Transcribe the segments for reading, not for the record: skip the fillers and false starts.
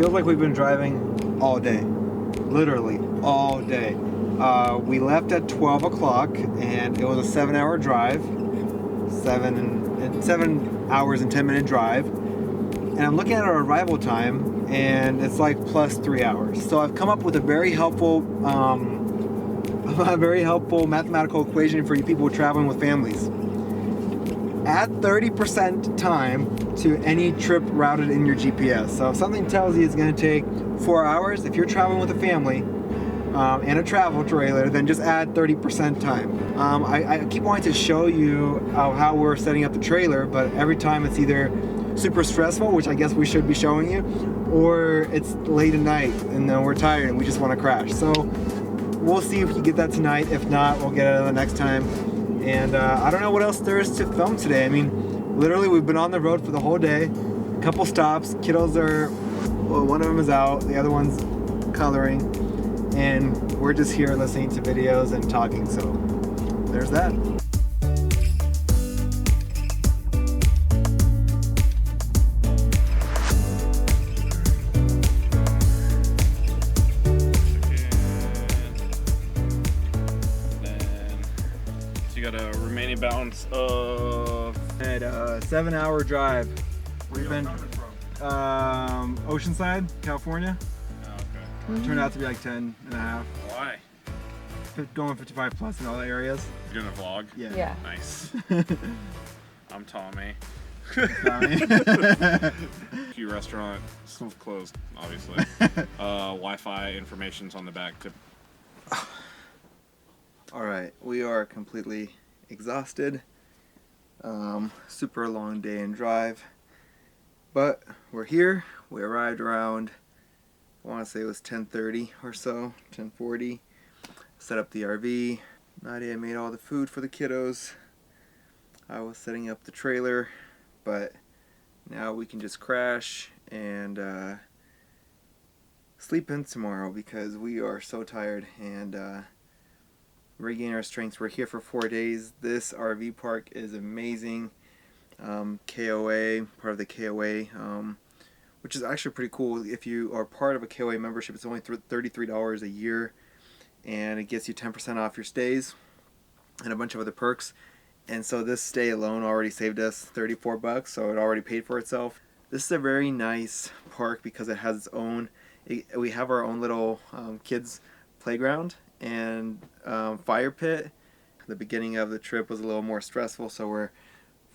feels like we've been driving all day, literally all day. We left at 12 o'clock and it was a 7-hour drive, 7 hours and 10-minute drive. And I'm looking at our arrival time and it's like plus 3 hours. So I've come up with a very helpful mathematical equation for you people traveling with families. Add 30% time to any trip routed in your GPS. So if something tells you it's going to take 4 hours, if you're traveling with a family and a travel trailer, then just add 30% time. I keep wanting to show you how we're setting up the trailer, but every time it's either super stressful, which I guess we should be showing you, or it's late at night and then we're tired and we just want to crash. So we'll see if we get that tonight. If not, we'll get it the next time. And I don't know what else there is to film today. I mean, literally we've been on the road for the whole day. A couple stops. Kiddos are, well, one of them is out, the other one's coloring. And we're just here listening to videos and talking. So there's that. Got a remaining balance of At a 7-hour drive. We've been Oceanside, California. Oh, okay. Turned out to be like 10 and a half. Why? Going 55 plus in all the areas. You doing a vlog? Yeah. Nice. I'm Tommy. Key restaurant still closed, obviously. Wi-Fi information's on the back. Alright, we are completely exhausted. Super long day and drive. But we're here. We arrived around, I want to say it was 10:30 or so, 10:40. Set up the RV. Nadia made all the food for the kiddos. I was setting up the trailer, but now we can just crash and sleep in tomorrow because we are so tired and regain our strengths. We're here for 4 days. This RV park is amazing. KOA, part of the KOA, which is actually pretty cool. If you are part of a KOA membership, it's only $33 a year, and it gets you 10% off your stays and a bunch of other perks. And so this stay alone already saved us 34 bucks, so it already paid for itself. This is a very nice park because it has its own, we have our own little kids playground and fire pit. The beginning of the trip was a little more stressful, so we're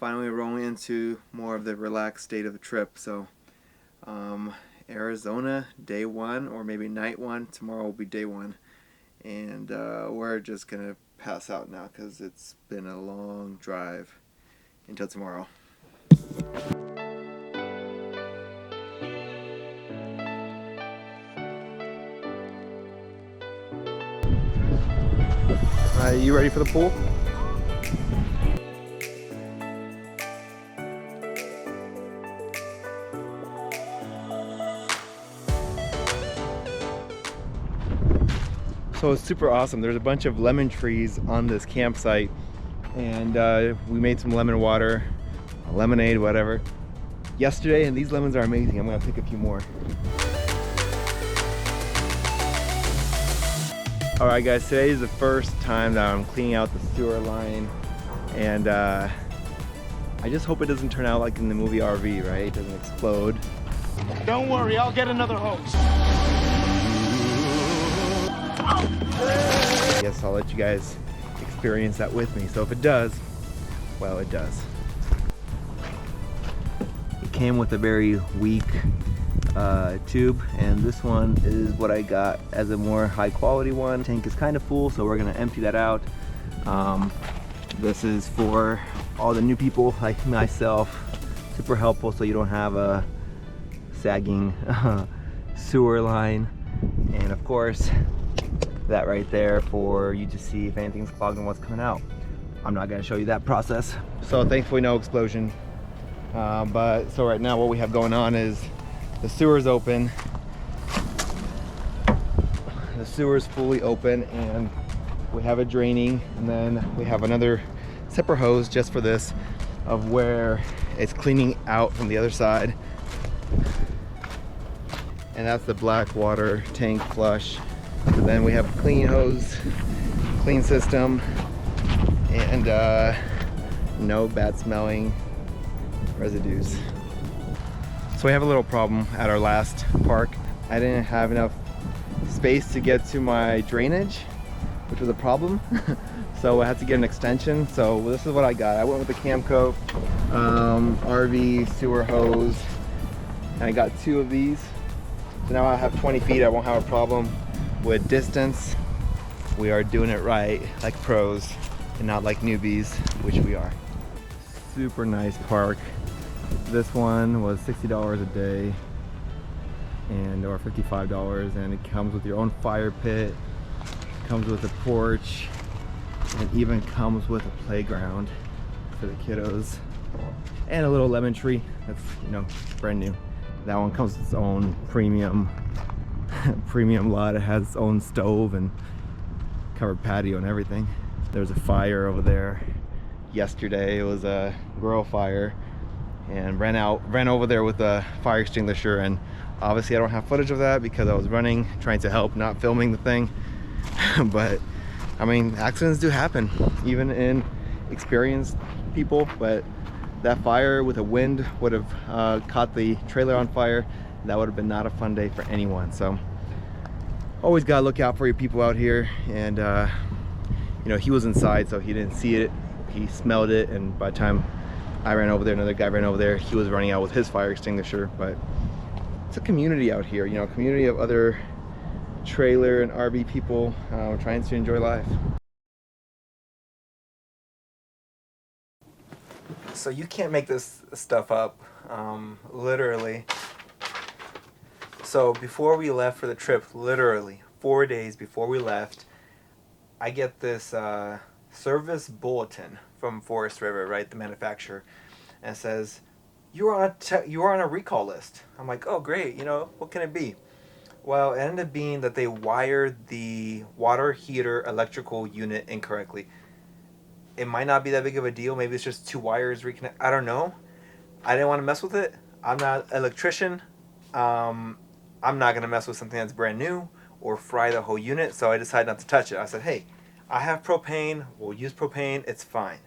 finally rolling into more of the relaxed state of the trip. So Arizona, day one, or maybe night one. Tomorrow will be day one, and we're just gonna pass out now because it's been a long drive until tomorrow. You ready for the pool? So it's super awesome. There's a bunch of lemon trees on this campsite, and we made some lemon water, lemonade, whatever, yesterday, and these lemons are amazing. I'm gonna pick a few more. Alright guys, today is the first time that I'm cleaning out the sewer line, and I just hope it doesn't turn out like in the movie RV, right? It doesn't explode. Don't worry, I'll get another hose. I guess I'll let you guys experience that with me. So if it does, well, it does. It came with a very weak tube, and this one is what I got as a more high quality one. Tank is kind of full, so we're gonna empty that out. This is for all the new people like myself. Super helpful so you don't have a sagging sewer line. And of course, that right there for you to see if anything's clogged and what's coming out. I'm not gonna show you that process. So thankfully no explosion. But so right now what we have going on is the sewer's open. The sewer's fully open and we have it draining, and then we have another separate hose just for this of where it's cleaning out from the other side. and that's the black water tank flush. So then we have a clean hose, clean system, and no bad smelling residues. So we have a little problem at our last park. I didn't have enough space to get to my drainage, which was a problem. So I had to get an extension. So this is what I got. I went with the Camco RV sewer hose, and I got 2 of these. So now I have 20 feet. I won't have a problem with distance. We are doing it right, like pros, and not like newbies, which we are. Super nice park. This one was $60 a day, and or $55, and it comes with your own fire pit, comes with a porch, and even comes with a playground for the kiddos, and a little lemon tree that's, you know, brand new. That one comes with its own premium lot. It has its own stove and covered patio and everything. There's a fire over there. Yesterday it was a grill fire, and ran over there with a fire extinguisher, and obviously I don't have footage of that because I was running, trying to help, not filming the thing. But I mean, accidents do happen, even in experienced people. But that fire with a wind would have caught the trailer on fire. That would have been not a fun day for anyone. So always gotta look out for your people out here. And you know, he was inside, so he didn't see it. He smelled it, and by the time I ran over there, another guy ran over there, he was running out with his fire extinguisher. But it's a community out here, you know, a community of other trailer and RV people trying to enjoy life. So you can't make this stuff up, literally. So before we left for the trip, literally 4 days before we left, I get this service bulletin from Forest River, right, the manufacturer, and it says, you are on a recall list. I'm like, oh great, you know, what can it be? Well, it ended up being that they wired the water heater electrical unit incorrectly. It might not be that big of a deal. Maybe it's just 2 wires reconnect. I don't know. I didn't want to mess with it. I'm not an electrician. I'm not going to mess with something that's brand new or fry the whole unit. So I decided not to touch it. I said, hey, I have propane. We'll use propane. It's fine.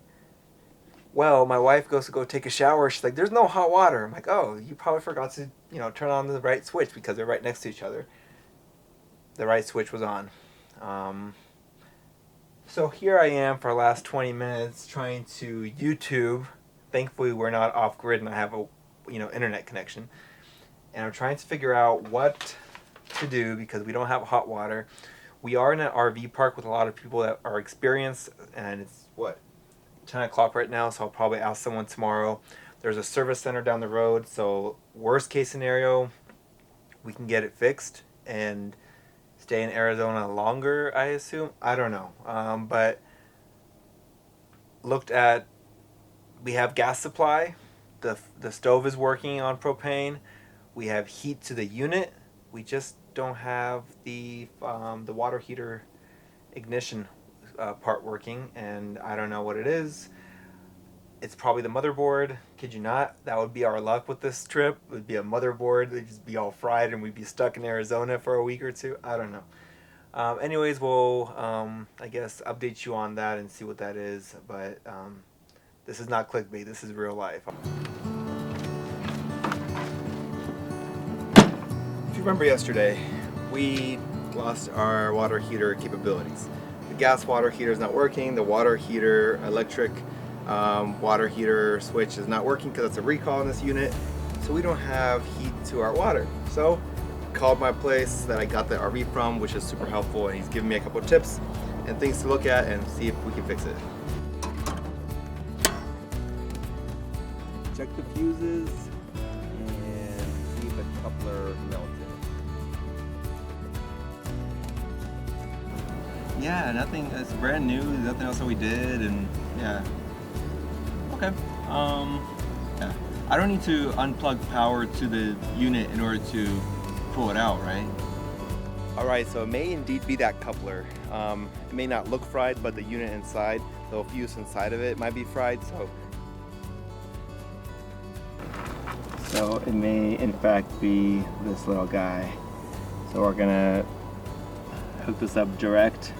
Well, my wife goes to go take a shower. She's like, there's no hot water. I'm like, oh, you probably forgot to, you know, turn on the right switch because they're right next to each other. The right switch was on. So here I am for the last 20 minutes trying to YouTube. Thankfully, we're not off grid and I have a, you know, internet connection. And I'm trying to figure out what to do because we don't have hot water. We are in an RV park with a lot of people that are experienced, and it's what, 10 o'clock right now, so I'll probably ask someone tomorrow. There's a service center down the road, so worst case scenario, we can get it fixed and stay in Arizona longer, I assume. I don't know. But looked at, we have gas supply. The stove is working on propane. We have heat to the unit. We just don't have the water heater ignition part working, and I don't know what it is. It's probably the motherboard. Kid you not, that would be our luck with this trip. It would be a motherboard. It'd just be all fried and we'd be stuck in Arizona for a week or two. I don't know. Anyways, we'll I guess update you on that and see what that is. But this is not clickbait. This is real life. If you remember yesterday, we lost our water heater capabilities. The gas water heater is not working. The water heater electric water heater switch is not working because it's a recall in this unit, so we don't have heat to our water. So called my place that I got the RV from, which is super helpful, and he's giving me a couple of tips and things to look at and see if we can fix it. Check the fuses and see if the coupler melted. Yeah, nothing, it's brand new, nothing else that we did, and yeah. Okay. Yeah. I don't need to unplug power to the unit in order to pull it out, right? Alright, so it may indeed be that coupler. It may not look fried, but the unit inside, the fuse inside of it might be fried, so it may in fact be this little guy. So we're gonna hook this up direct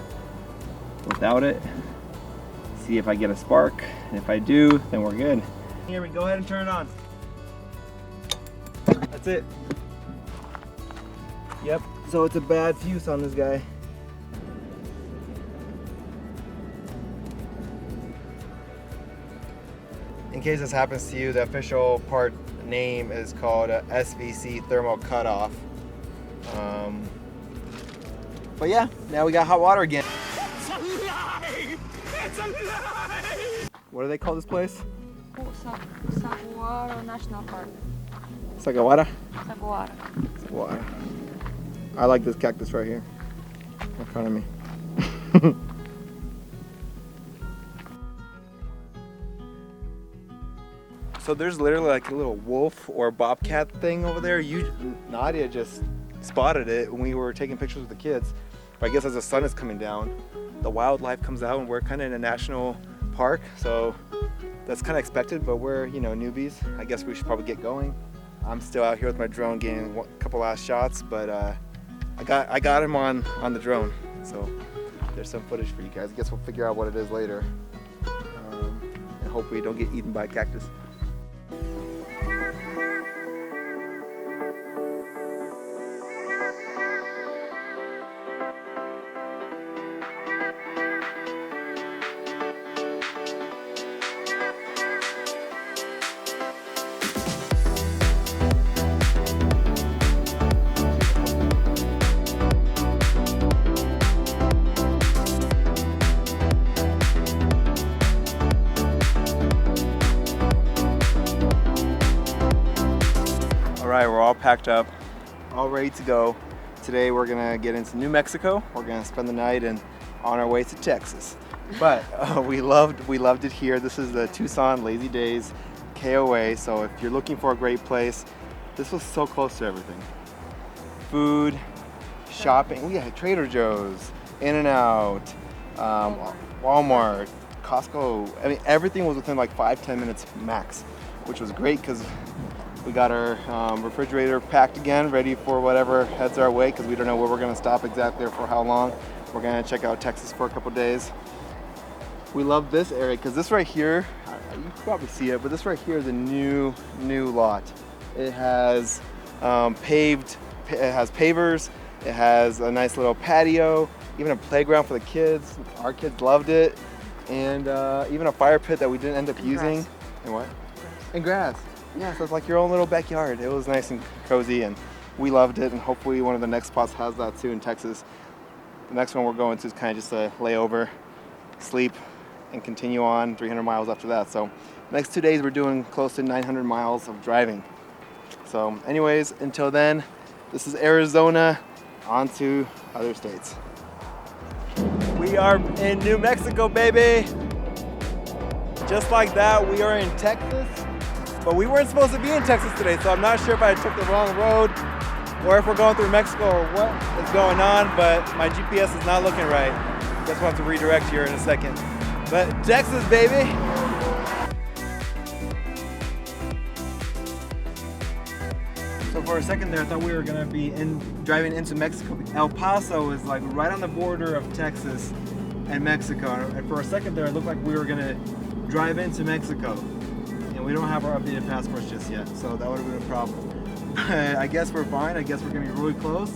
without it. See if I get a spark. And if I do, then we're good. Here we go ahead and turn it on. That's it. Yep, so it's a bad fuse on this guy. In case this happens to you, the official part name is called SVC thermal cutoff. But yeah, now we got hot water again. It's a lie! It's a lie! What do they call this place? Saguaro National Park. Saguaro? Saguaro. Saguaro. I like this cactus right here in front of me. So there's literally like a little wolf or bobcat thing over there. Nadia just spotted it when we were taking pictures with the kids. But I guess as the sun is coming down, the wildlife comes out, and we're kind of in a national park, so that's kind of expected. But we're, you know, newbies. I guess we should probably get going. I'm still out here with my drone getting a couple last shots, but I got him on the drone, so there's some footage for you guys. I guess we'll figure out what it is later, and hopefully don't get eaten by a cactus. Alright, we're all packed up, all ready to go. Today we're gonna get into New Mexico. We're gonna spend the night and on our way to Texas. But we loved it here. This is the Tucson Lazy Days KOA. So if you're looking for a great place, this was so close to everything. Food, shopping. We had Trader Joe's, In-N-Out, Walmart, Costco. I mean, everything was within like 5-10 minutes max, which was great because we got our refrigerator packed again, ready for whatever heads our way, because we don't know where we're going to stop exactly or for how long. We're going to check out Texas for a couple days. We love this area because this right here, you can probably see it, but this right here is a new lot. It has pavers, it has a nice little patio, even a playground for the kids. Our kids loved it, and even a fire pit that we didn't end up using. And what? And grass. Yeah, so it's like your own little backyard. It was nice and cozy, and we loved it, and hopefully one of the next spots has that too in Texas. The next one we're going to is kind of just a layover, sleep, and continue on 300 miles after that. So next 2 days we're doing close to 900 miles of driving. So anyways, until then, this is Arizona, on to other states. We are in New Mexico, baby! Just like that, we are in Texas. But we weren't supposed to be in Texas today, so I'm not sure if I took the wrong road or if we're going through Mexico or what is going on, but my GPS is not looking right. Guess we'll have to redirect here in a second. But Texas, baby! So for a second there, I thought we were gonna be driving into Mexico. El Paso is like right on the border of Texas and Mexico. And for a second there, it looked like we were gonna drive into Mexico. We don't have our updated passports just yet, so that would have been a problem. But I guess we're fine. I guess we're gonna be really close.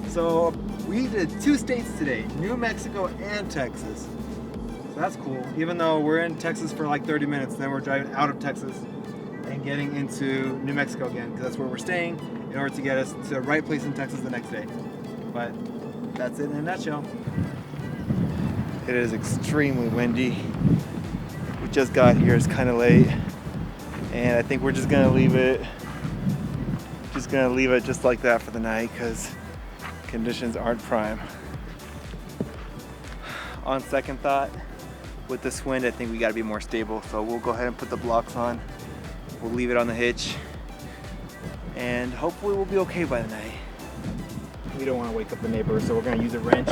So we did 2 states today, New Mexico and Texas. So that's cool. Even though we're in Texas for like 30 minutes, then we're driving out of Texas and getting into New Mexico again, because that's where we're staying in order to get us to the right place in Texas the next day. But that's it in a nutshell. It is extremely windy. We just got here, it's kind of late. And I think we're just gonna leave it just like that for the night, because conditions aren't prime. On second thought, with this wind, I think we gotta be more stable. So we'll go ahead and put the blocks on. We'll leave it on the hitch, and hopefully we'll be okay by the night. We don't want to wake up the neighbors, so we're gonna use a wrench